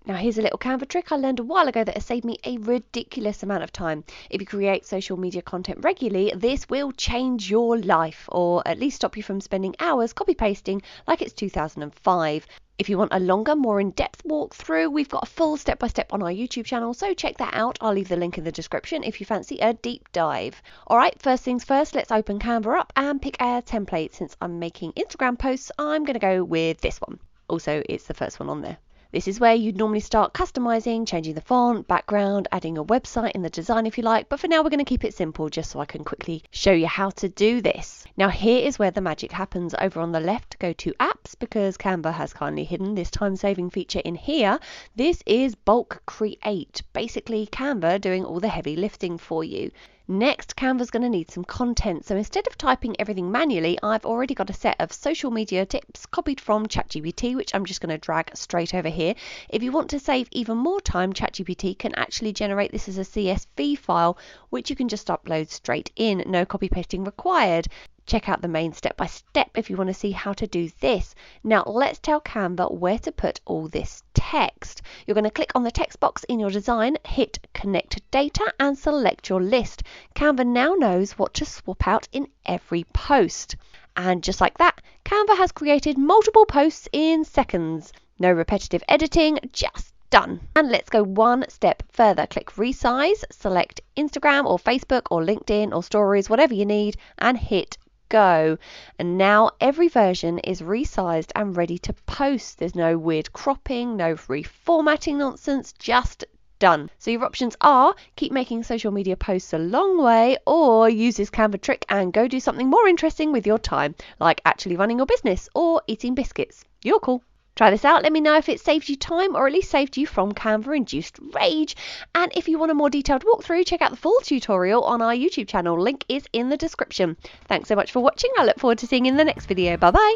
Now here's a little Canva trick I learned a while ago that has saved me a ridiculous amount of time. If you create social media content regularly, this will change your life, or at least stop you from spending hours copy pasting like it's 2005. If you want a longer, more in-depth walkthrough, we've got a full step-by-step on our YouTube channel, so check that out. I'll leave the link in the description if you fancy a deep dive. Alright, first things first, let's open Canva up and pick our template. Since I'm making Instagram posts, I'm going to go with this one. Also, it's the first one on there. This is where you'd normally start customizing, changing the font, background, adding a website in the design if you like, but for now we're going to keep it simple just so I can quickly show you how to do this. Now here is where the magic happens. Over on the left, go to apps because Canva has kindly hidden this time-saving feature in here. This is Bulk Create, basically Canva doing all the heavy lifting for you. Next, Canva's going to need some content, so instead of typing everything manually, I've already got a set of social media tips copied from ChatGPT, which I'm just going to drag straight over here. If you want to save even more time, ChatGPT can actually generate this as a CSV file, which you can just upload straight in, no copy pasting required. Check out the main step-by-step if you want to see how to do this. Now let's tell Canva where to put all this text. You're going to click on the text box in your design, hit connect data and select your list. Canva now knows what to swap out in every post. And just like that, Canva has created multiple posts in seconds. No repetitive editing, just done. And let's go one step further. Click resize, select Instagram or Facebook or LinkedIn or stories, whatever you need, and hit go. And now every version is resized and ready to post. There's no weird cropping, no reformatting nonsense, just done. So your options are keep making social media posts a long way, or use this Canva trick and go do something more interesting with your time, like actually running your business or eating biscuits. You're cool. Try this out, let me know if it saved you time or at least saved you from Canva-induced rage. And if you want a more detailed walkthrough, check out the full tutorial on our YouTube channel. Link is in the description. Thanks so much for watching. I look forward to seeing you in the next video. Bye bye.